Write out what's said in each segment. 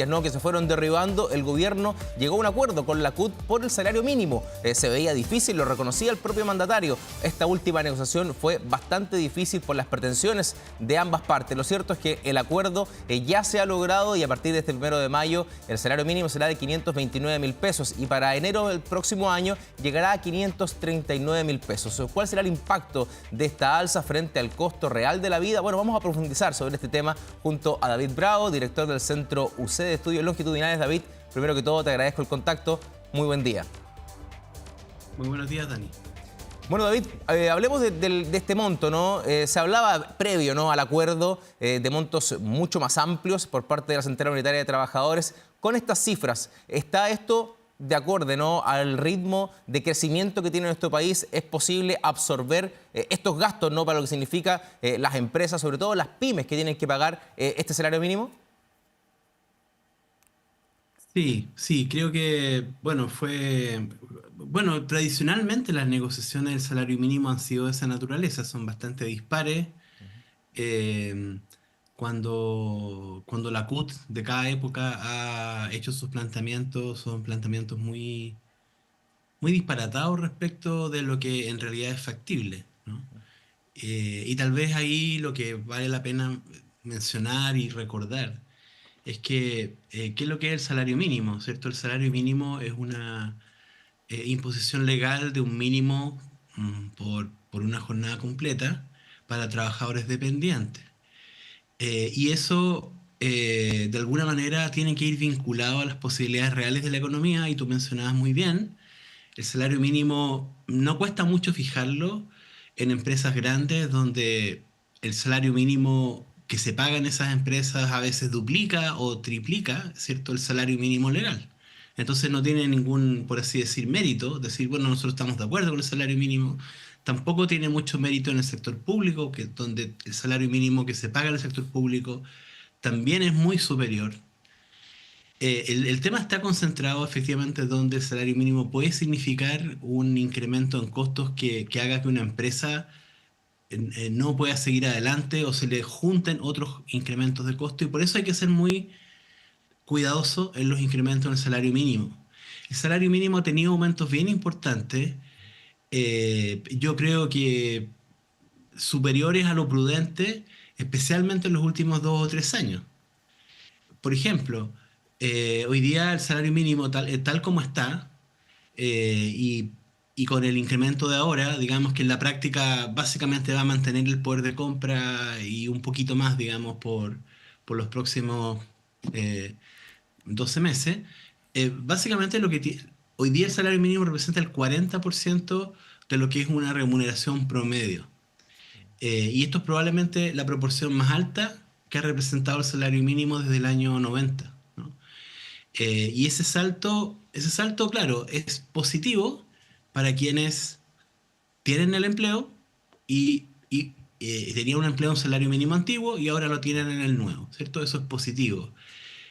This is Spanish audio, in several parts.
¿no? Que se fueron derribando, el gobierno llegó a un acuerdo con la CUT por el salario mínimo. Se veía difícil, lo reconocía el propio mandatario. Esta última negociación fue bastante difícil por las pretensiones de ambas partes. Lo cierto es que el acuerdo ya se ha logrado y a partir de este 1 de mayo el salario mínimo será de 529.000 pesos y para enero del próximo año llegará a 539.000 pesos. ¿Cuál será el impacto de esta alza frente al costo real de la vida? Bueno, vamos a profundizar sobre este tema junto a David Bravo, director del Centro UC de Estudios Longitudinales. David, primero que todo te agradezco el contacto. Muy buen día. Muy buenos días, Dani. Bueno, David, hablemos de este monto, ¿no? Se hablaba previo, ¿no?, al acuerdo de montos mucho más amplios por parte de la Central Unitaria de Trabajadores. Con estas cifras, ¿está esto de acuerdo, ¿no?, al ritmo de crecimiento que tiene nuestro país? ¿Es posible absorber estos gastos, ¿no?, para lo que significa las empresas, sobre todo las pymes que tienen que pagar este salario mínimo? Sí, creo que, tradicionalmente las negociaciones del salario mínimo han sido de esa naturaleza, son bastante dispares. Eh, cuando la CUT de cada época ha hecho sus planteamientos, son planteamientos muy disparatados respecto de lo que en realidad es factible, ¿no? Y tal vez ahí lo que vale la pena mencionar y recordar es que, ¿qué es lo que es el salario mínimo? ¿Cierto? El salario mínimo es una imposición legal de un mínimo por una jornada completa para trabajadores dependientes. Y eso, de alguna manera, tiene que ir vinculado a las posibilidades reales de la economía, y tú mencionabas muy bien, el salario mínimo no cuesta mucho fijarlo en empresas grandes donde el salario mínimo que se paga en esas empresas a veces duplica o triplica, ¿cierto?, el salario mínimo legal. Entonces no tiene ningún, por así decir, mérito decir, bueno, nosotros estamos de acuerdo con el salario mínimo. Tampoco tiene mucho mérito en el sector público, donde el salario mínimo que se paga en el sector público también es muy superior. El tema está concentrado efectivamente donde el salario mínimo puede significar un incremento en costos que haga que una empresa no pueda seguir adelante o se le junten otros incrementos de costo, y por eso hay que ser muy cuidadoso en los incrementos en el salario mínimo. El salario mínimo ha tenido aumentos bien importantes, yo creo que superiores a lo prudente, especialmente en los últimos 2 o 3 años. Por ejemplo, hoy día el salario mínimo tal como está, y con el incremento de ahora, digamos que en la práctica básicamente va a mantener el poder de compra y un poquito más, digamos, por los próximos eh, 12 meses. Básicamente hoy día el salario mínimo representa el 40% de lo que es una remuneración promedio. Y esto es probablemente la proporción más alta que ha representado el salario mínimo desde el año 90, ¿no? Y ese salto, claro, es positivo para quienes tienen el empleo y tenían un empleo, un salario mínimo antiguo, y ahora lo tienen en el nuevo, ¿cierto? Eso es positivo.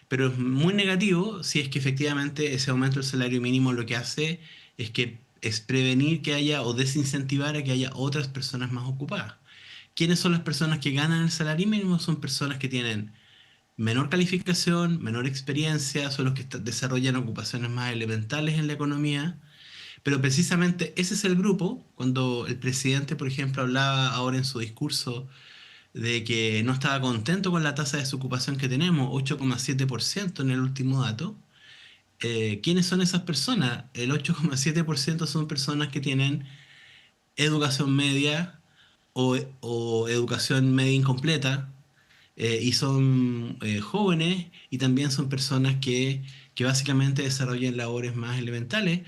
Pero es muy negativo si es que efectivamente ese aumento del salario mínimo lo que hace es prevenir que haya o desincentivar a que haya otras personas más ocupadas. ¿Quiénes son las personas que ganan el salario mínimo? Son personas que tienen menor calificación, menor experiencia, son los que desarrollan ocupaciones más elementales en la economía. Pero precisamente ese es el grupo. Cuando el presidente, por ejemplo, hablaba ahora en su discurso de que no estaba contento con la tasa de desocupación que tenemos, 8,7% en el último dato. ¿Quiénes son esas personas? El 8,7% son personas que tienen educación media o educación media incompleta, y son jóvenes, y también son personas que básicamente desarrollan labores más elementales.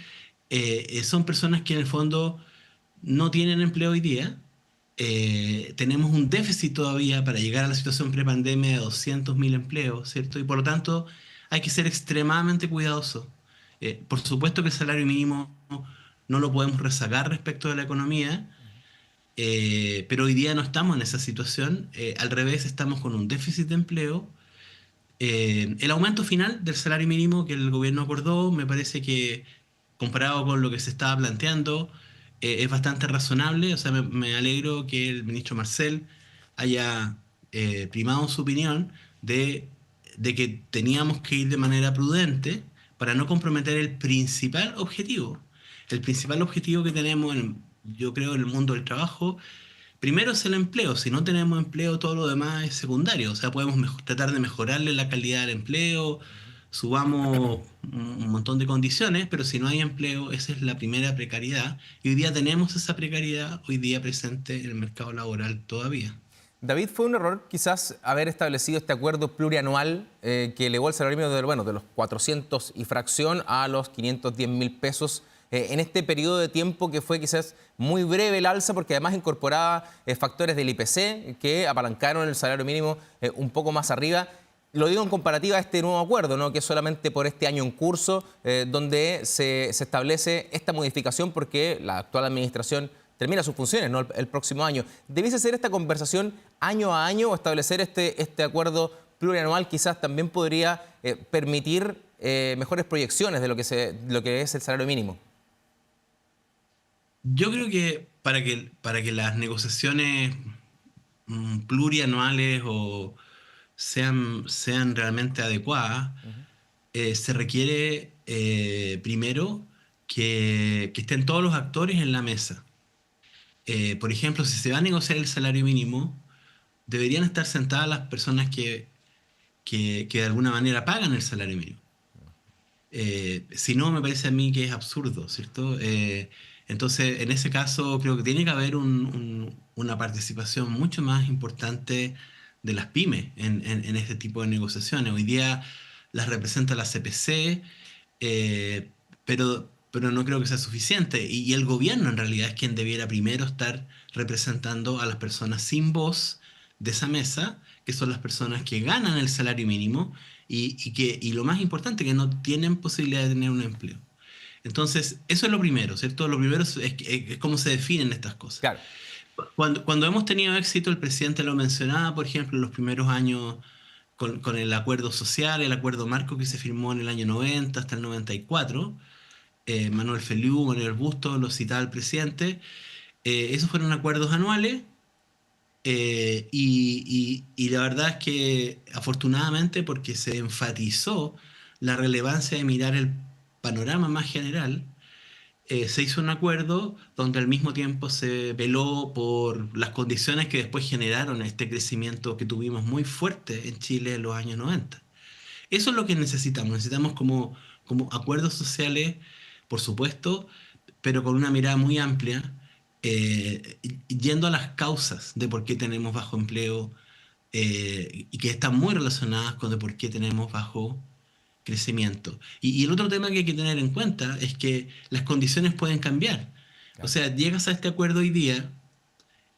Son personas que en el fondo no tienen empleo hoy día. Tenemos un déficit todavía para llegar a la situación prepandemia de 200.000 empleos, ¿cierto? Y por lo tanto hay que ser extremadamente cuidadoso. Por supuesto que el salario mínimo no lo podemos rezagar respecto de la economía, pero hoy día no estamos en esa situación. Al revés, estamos con un déficit de empleo. El aumento final del salario mínimo que el gobierno acordó, me parece que, comparado con lo que se estaba planteando, es bastante razonable. O sea, me alegro que el ministro Marcel haya primado su opinión de de que teníamos que ir de manera prudente para no comprometer el principal objetivo. El principal objetivo que tenemos, yo creo, en el mundo del trabajo, primero es el empleo. Si no tenemos empleo, todo lo demás es secundario. O sea, podemos tratar de mejorarle la calidad del empleo, subamos un montón de condiciones, pero si no hay empleo, esa es la primera precariedad. Y hoy día tenemos esa precariedad, hoy día presente en el mercado laboral todavía. David, fue un error quizás haber establecido este acuerdo plurianual que elevó el salario mínimo de los 400 y fracción a los 510.000 pesos en este periodo de tiempo que fue quizás muy breve el alza, porque además incorporaba factores del IPC que apalancaron el salario mínimo un poco más arriba. Lo digo en comparativa a este nuevo acuerdo, ¿no? Que es solamente por este año en curso, donde se establece esta modificación porque la actual administración termina sus funciones, ¿no? El próximo año. ¿Debiese ser esta conversación año a año o establecer este acuerdo plurianual quizás también podría permitir mejores proyecciones de lo que es el salario mínimo? Yo creo que para que las negociaciones plurianuales o sean realmente adecuadas, se requiere primero que estén todos los actores en la mesa. Por ejemplo, si se va a negociar el salario mínimo, deberían estar sentadas las personas que de alguna manera pagan el salario mínimo. Si no, me parece a mí que es absurdo, ¿cierto? Entonces, en ese caso, creo que tiene que haber una participación mucho más importante de las pymes en este tipo de negociaciones. Hoy día las representa la CPC, pero no creo que sea suficiente. Y el gobierno en realidad es quien debiera primero estar representando a las personas sin voz de esa mesa, que son las personas que ganan el salario mínimo y lo más importante, que no tienen posibilidad de tener un empleo. Entonces, eso es lo primero, ¿cierto? Lo primero es cómo se definen estas cosas. Claro. Cuando hemos tenido éxito, el presidente lo mencionaba, por ejemplo, en los primeros años con el acuerdo social, el acuerdo marco que se firmó en el año 90 hasta el 94, Manuel Feliú, Manuel Busto, lo citaba el presidente, esos fueron acuerdos anuales. Y la verdad es que afortunadamente porque se enfatizó la relevancia de mirar el panorama más general, se hizo un acuerdo donde al mismo tiempo se veló por las condiciones que después generaron este crecimiento que tuvimos muy fuerte en Chile en los años 90. Eso es lo que necesitamos. Necesitamos como acuerdos sociales, por supuesto, pero con una mirada muy amplia, yendo a las causas de por qué tenemos bajo empleo y que están muy relacionadas con de por qué tenemos bajo crecimiento. Y el otro tema que hay que tener en cuenta es que las condiciones pueden cambiar. O Claro. sea, llegas a este acuerdo hoy día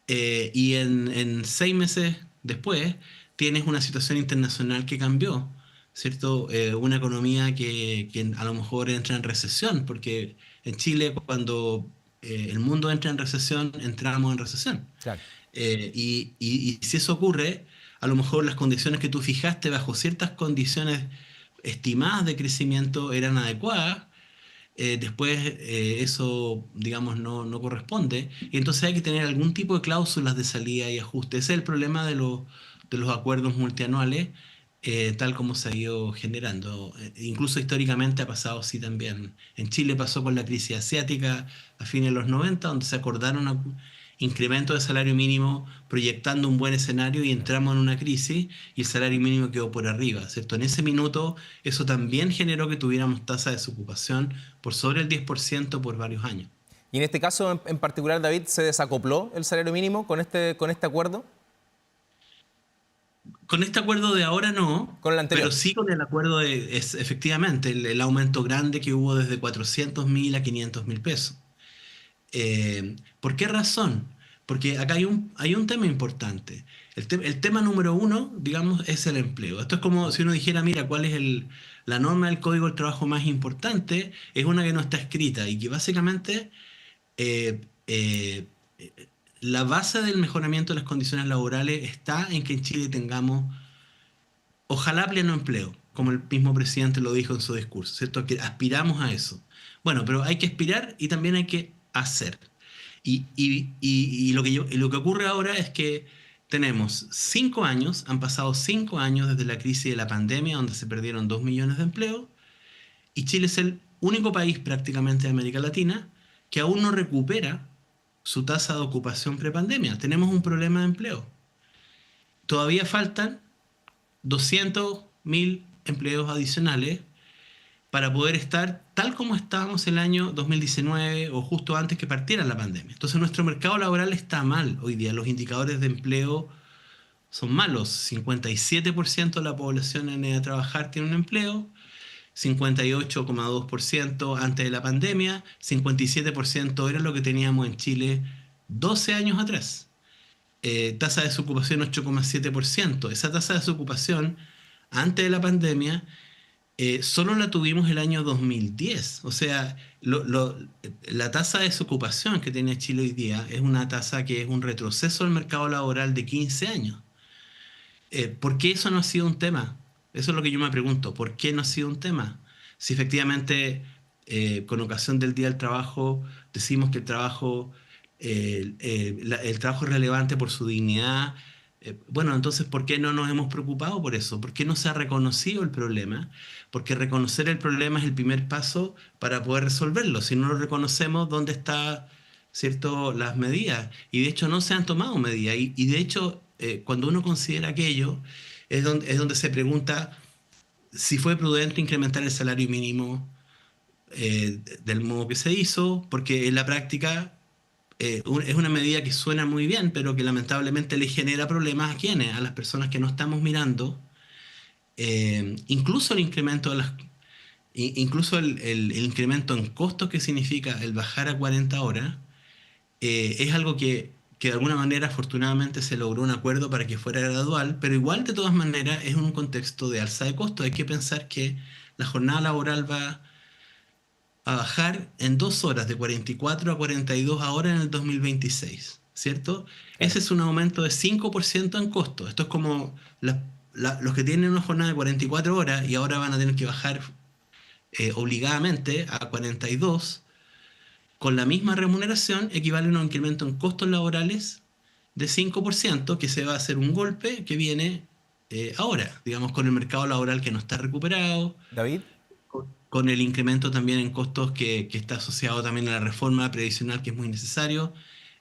y en 6 meses después tienes una situación internacional que cambió, ¿cierto? Una economía que a lo mejor entra en recesión, porque en Chile cuando el mundo entra en recesión, entramos en recesión. Claro. Y si eso ocurre, a lo mejor las condiciones que tú fijaste bajo ciertas condiciones estimadas de crecimiento eran adecuadas, después eso, digamos, no corresponde, y entonces hay que tener algún tipo de cláusulas de salida y ajuste. Ese es el problema de los acuerdos multianuales, tal como se ha ido generando. Incluso históricamente ha pasado así también. En Chile pasó con la crisis asiática a fines de los 90, donde se acordaron incremento de salario mínimo proyectando un buen escenario y entramos en una crisis y el salario mínimo quedó por arriba, ¿cierto? En ese minuto eso también generó que tuviéramos tasa de desocupación por sobre el 10% por varios años. Y en este caso en particular, David, ¿se desacopló el salario mínimo con este acuerdo? Con este acuerdo de ahora no, Con el pero anterior. sí con el acuerdo efectivamente el aumento grande que hubo desde 400.000 a 500.000 pesos. ¿Por qué razón? Porque acá hay un tema importante. El tema número uno, digamos, es el empleo. Esto es como si uno dijera, mira, ¿cuál es la norma del Código del Trabajo más importante? Es una que no está escrita y que básicamente eh, eh, la base del mejoramiento de las condiciones laborales está en que en Chile tengamos, ojalá, pleno empleo, como el mismo presidente lo dijo en su discurso, ¿cierto? Que aspiramos a eso. Bueno, pero hay que aspirar y también hay que hacer. Y lo que ocurre ahora es que tenemos 5 años, han pasado 5 años desde la crisis de la pandemia, donde se perdieron 2 millones de empleos, y Chile es el único país prácticamente de América Latina que aún no recupera su tasa de ocupación prepandemia. Tenemos un problema de empleo. Todavía faltan 200.000 empleos adicionales para poder estar tal como estábamos el año 2019 o justo antes que partiera la pandemia. Entonces nuestro mercado laboral está mal hoy día. Los indicadores de empleo son malos. 57% de la población en edad de trabajar tiene un empleo, 58,2% antes de la pandemia, 57% era lo que teníamos en Chile 12 años atrás. Tasa de desocupación 8,7%. Esa tasa de desocupación antes de la pandemia solo la tuvimos el año 2010. O sea, la tasa de desocupación que tiene Chile hoy día es una tasa que es un retroceso al mercado laboral de 15 años. ¿Por qué eso no ha sido un tema? Eso es lo que yo me pregunto. ¿Por qué no ha sido un tema? Si efectivamente, con ocasión del Día del Trabajo, decimos que el trabajo es relevante por su dignidad, bueno, entonces, ¿por qué no nos hemos preocupado por eso? ¿Por qué no se ha reconocido el problema? Porque reconocer el problema es el primer paso para poder resolverlo. Si no lo reconocemos, ¿dónde están, cierto, las medidas? Y de hecho no se han tomado medidas. Y de hecho, cuando uno considera aquello, es donde se pregunta si fue prudente incrementar el salario mínimo del modo que se hizo, porque en la práctica es una medida que suena muy bien, pero que lamentablemente le genera problemas a quienes, a las personas que no estamos mirando. Incluso el incremento de incluso el incremento en costos que significa el bajar a 40 horas, es algo que de alguna manera afortunadamente se logró un acuerdo para que fuera gradual, pero igual de todas maneras es un contexto de alza de costos. Hay que pensar que la jornada laboral va a bajar en 2 horas, de 44 a 42 ahora en el 2026, ¿cierto? Claro. Ese es un aumento de 5% en costo. Esto es como los que tienen una jornada de 44 horas y ahora van a tener que bajar obligadamente a 42, con la misma remuneración, equivale a un incremento en costos laborales de 5%, que se va a hacer un golpe que viene ahora, digamos, con el mercado laboral que no está recuperado, David. con el incremento también en costos que está asociado también a la reforma previsional, que es muy necesario.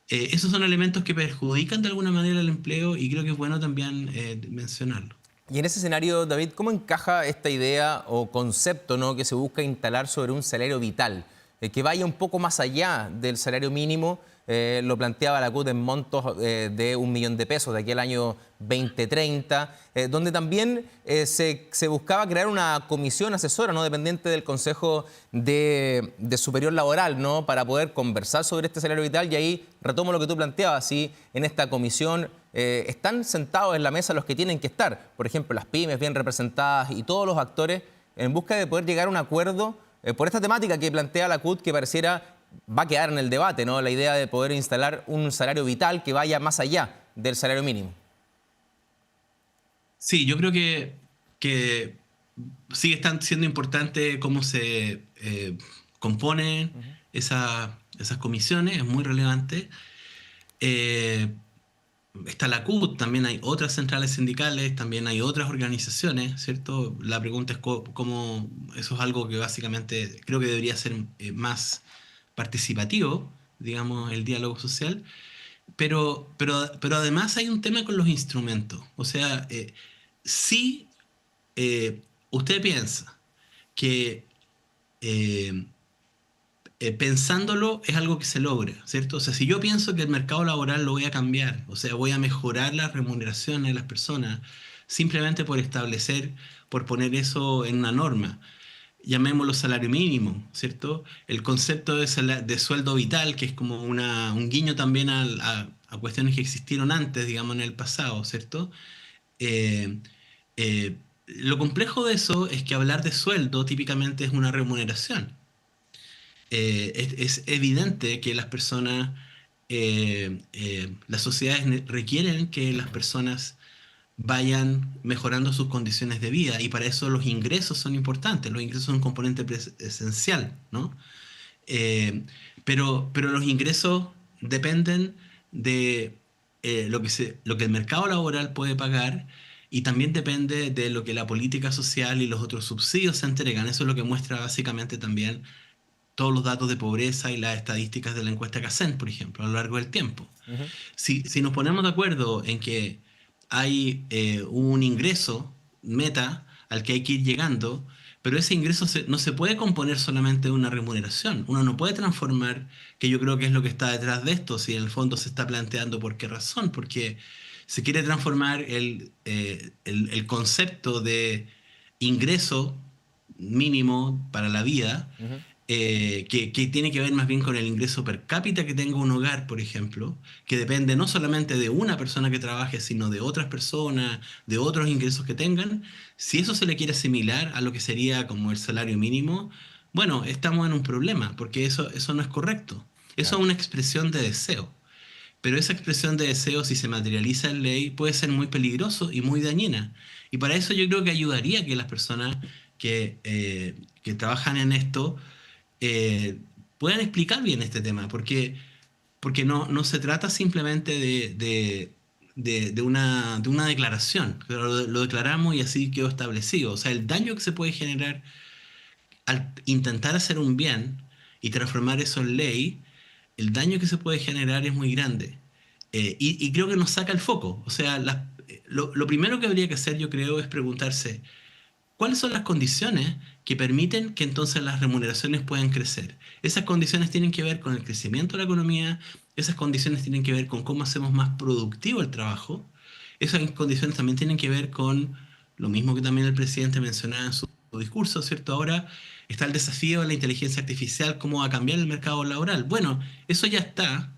Esos son elementos que perjudican de alguna manera el empleo y creo que es bueno también mencionarlo. Y en ese escenario, David, ¿cómo encaja esta idea o concepto, ¿no?, que se busca instalar sobre un salario vital, que vaya un poco más allá del salario mínimo? Lo planteaba la CUT en montos de 1 millón de pesos de aquí al año 2030, donde también se buscaba crear una comisión asesora, ¿no?, dependiente del Consejo de Superior Laboral, ¿no?, para poder conversar sobre este salario vital. Y ahí retomo lo que tú planteabas, si en esta comisión están sentados en la mesa los que tienen que estar, por ejemplo, las pymes bien representadas y todos los actores, en busca de poder llegar a un acuerdo por esta temática que plantea la CUT, que pareciera va a quedar en el debate, ¿no?, la idea de poder instalar un salario vital que vaya más allá del salario mínimo. Sí, yo creo que sigue siendo importante cómo se componen esas comisiones, es muy relevante. Eh, Está la CUT, también hay otras centrales sindicales, también hay otras organizaciones, ¿cierto? La pregunta es cómo eso es algo que básicamente creo que debería ser más participativo, digamos, el diálogo social, pero además hay un tema con los instrumentos. O sea, si usted piensa que eh, pensándolo es algo que se logra, ¿cierto? O sea, si yo pienso que el mercado laboral lo voy a cambiar, o sea, voy a mejorar las remuneraciones de las personas simplemente por establecer, por poner eso en una norma, llamémoslo salario mínimo, ¿cierto? El concepto de sueldo vital, que es como un guiño también a cuestiones que existieron antes, digamos, en el pasado, ¿cierto? Eh, lo complejo de eso es que hablar de sueldo típicamente es una remuneración. Es evidente que las personas, las sociedades requieren que las personas vayan mejorando sus condiciones de vida y para eso los ingresos son importantes, los ingresos son un componente esencial, ¿no? Eh, pero los ingresos dependen de lo que el mercado laboral puede pagar y también depende de lo que la política social y los otros subsidios se entregan. Eso es lo que muestra básicamente también todos los datos de pobreza y las estadísticas de la encuesta CACEN, por ejemplo, a lo largo del tiempo. Ujú. Si nos ponemos de acuerdo en que hay un ingreso meta al que hay que ir llegando, pero ese ingreso no se puede componer solamente de una remuneración. Uno no puede transformar, que yo creo que es lo que está detrás de esto, si en el fondo se está planteando por qué razón, porque se quiere transformar el concepto de ingreso mínimo para la vida, Ujú. que tiene que ver más bien con el ingreso per cápita que tenga un hogar, por ejemplo, que depende no solamente de una persona que trabaje, sino de otras personas, de otros ingresos que tengan. Si eso se le quiere asimilar a lo que sería como el salario mínimo, bueno, estamos en un problema, porque eso no es correcto. Eso Claro. es una expresión de deseo. Pero esa expresión de deseo, si se materializa en ley, puede ser muy peligroso y muy dañina. Y para eso yo creo que ayudaría que las personas que trabajan en esto eh, puedan explicar bien este tema, porque no se trata simplemente de una declaración, lo declaramos y así quedó establecido. O sea, el daño que se puede generar al intentar hacer un bien y transformar eso en ley, el daño que se puede generar es muy grande. Y creo que nos saca el foco. O sea, lo primero que habría que hacer, yo creo, es preguntarse, ¿cuáles son las condiciones que permiten que entonces las remuneraciones puedan crecer? Esas condiciones tienen que ver con el crecimiento de la economía, esas condiciones tienen que ver con cómo hacemos más productivo el trabajo, esas condiciones también tienen que ver con lo mismo que también el presidente mencionaba en su discurso, ¿cierto? Ahora está el desafío de la inteligencia artificial, cómo va a cambiar el mercado laboral. Bueno, eso ya está,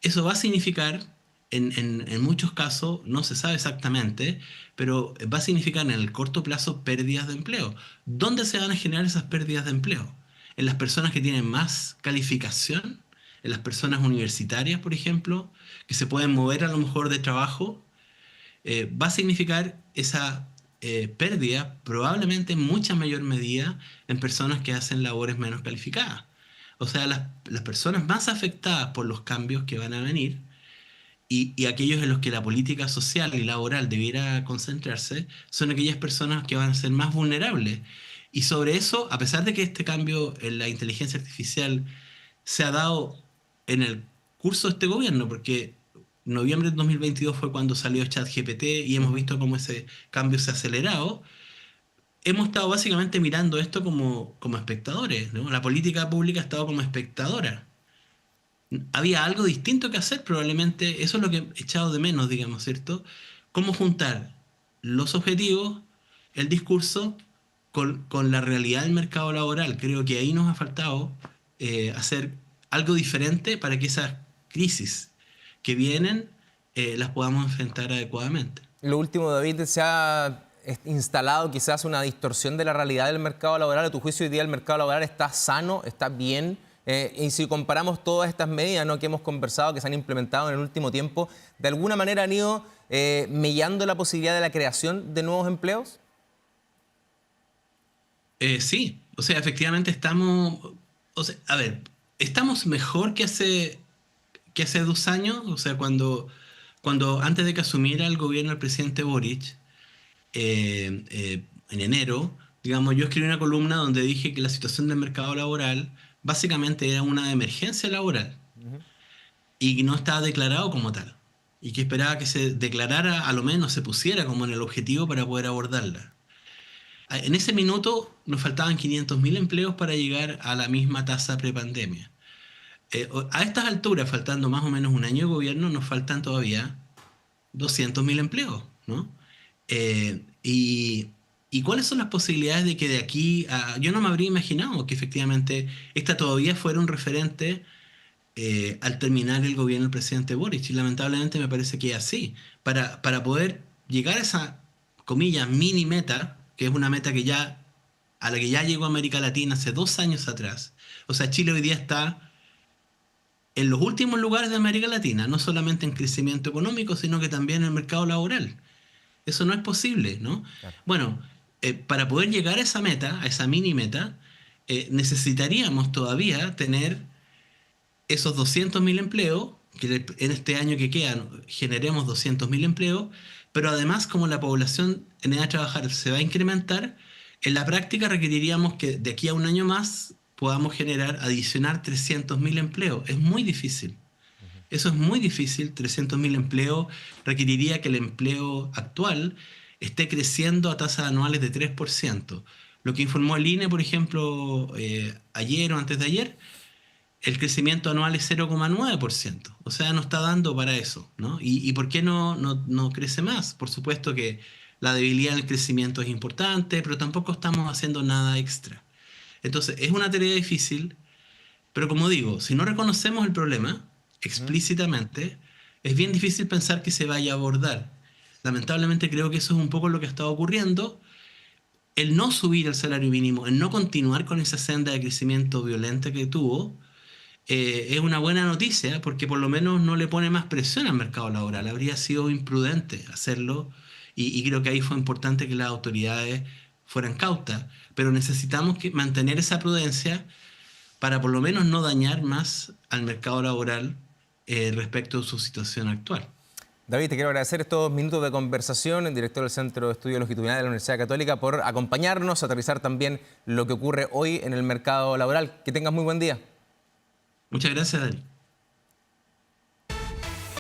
eso va a significar, en muchos casos, no se sabe exactamente, pero va a significar en el corto plazo pérdidas de empleo. ¿Dónde se van a generar esas pérdidas de empleo? ¿En las personas que tienen más calificación? ¿En las personas universitarias, por ejemplo, que se pueden mover a lo mejor de trabajo? Va a significar esa pérdida probablemente en mucha mayor medida en personas que hacen labores menos calificadas. O sea, las personas más afectadas por los cambios que van a venir y aquellos en los que la política social y laboral debiera concentrarse son aquellas personas que van a ser más vulnerables. Y sobre eso, a pesar de que este cambio en la inteligencia artificial se ha dado en el curso de este gobierno, porque noviembre de 2022 fue cuando salió ChatGPT y hemos Ujú. visto cómo ese cambio se ha acelerado, hemos estado básicamente mirando esto como espectadores, ¿no? La política pública ha estado como espectadora. Había algo distinto que hacer, probablemente eso es lo que he echado de menos, digamos, ¿cierto? Cómo juntar los objetivos, el discurso, con la realidad del mercado laboral. Creo que ahí nos ha faltado hacer algo diferente para que esas crisis que vienen las podamos enfrentar adecuadamente. Lo último, David, se ha instalado quizás una distorsión de la realidad del mercado laboral. A tu juicio, hoy día el mercado laboral está sano, está bien. Y si comparamos todas estas medidas, ¿no?, que hemos conversado, que se han implementado en el último tiempo, ¿de alguna manera han ido mellando la posibilidad de la creación de nuevos empleos? Sí, o sea, efectivamente estamos, o sea, a ver, estamos mejor que hace 2 años, o sea, cuando antes de que asumiera el gobierno el presidente Boric, en enero, digamos, yo escribí una columna donde dije que la situación del mercado laboral básicamente era una emergencia laboral Ujú. y que no estaba declarado como tal, y que esperaba que se declarara, a lo menos se pusiera como en el objetivo para poder abordarla. En ese minuto nos faltaban 500.000 empleos para llegar a la misma tasa prepandemia. A estas alturas, faltando más o menos un año de gobierno, nos faltan todavía 200.000 empleos, ¿no? Y cuáles son las posibilidades de que de aquí a... Yo no me habría imaginado que efectivamente esta todavía fuera un referente al terminar el gobierno del presidente Boric. Y lamentablemente me parece que es así. Para poder llegar a esa, comillas, mini meta, que es una meta a la que ya llegó América Latina hace 2 años atrás. O sea, Chile hoy día está en los últimos lugares de América Latina, no solamente en crecimiento económico, sino que también en el mercado laboral. Eso no es posible, ¿no? Claro. Bueno, para poder llegar a esa meta, a esa mini meta, necesitaríamos todavía tener esos 200.000 empleos que en este año que queda generemos 200.000 empleos, pero además como la población en edad de trabajar se va a incrementar, en la práctica requeriríamos que de aquí a un año más podamos adicionar 300.000 empleos. Es muy difícil. Eso es muy difícil. 300.000 empleos requeriría que el empleo actual esté creciendo a tasas anuales de 3%. Lo que informó el INE, por ejemplo, ayer o antes de ayer, el crecimiento anual es 0,9%. O sea, no está dando para eso, ¿no? ¿Y por qué no crece más? Por supuesto que la debilidad en el crecimiento es importante, pero tampoco estamos haciendo nada extra. Entonces, es una tarea difícil, pero como digo, si no reconocemos el problema explícitamente, es bien difícil pensar que se vaya a abordar. Lamentablemente creo que eso es un poco lo que está ocurriendo. El no subir el salario mínimo, el no continuar con esa senda de crecimiento violenta que tuvo, es una buena noticia porque por lo menos no le pone más presión al mercado laboral. Habría sido imprudente hacerlo y creo que ahí fue importante que las autoridades fueran cautas, pero necesitamos mantener esa prudencia para por lo menos no dañar más al mercado laboral respecto a su situación actual. David, te quiero agradecer estos minutos de conversación, el director del Centro de Estudios Longitudinales de la Universidad Católica, por acompañarnos, aterrizar también lo que ocurre hoy en el mercado laboral. Que tengas muy buen día. Muchas gracias, Dani.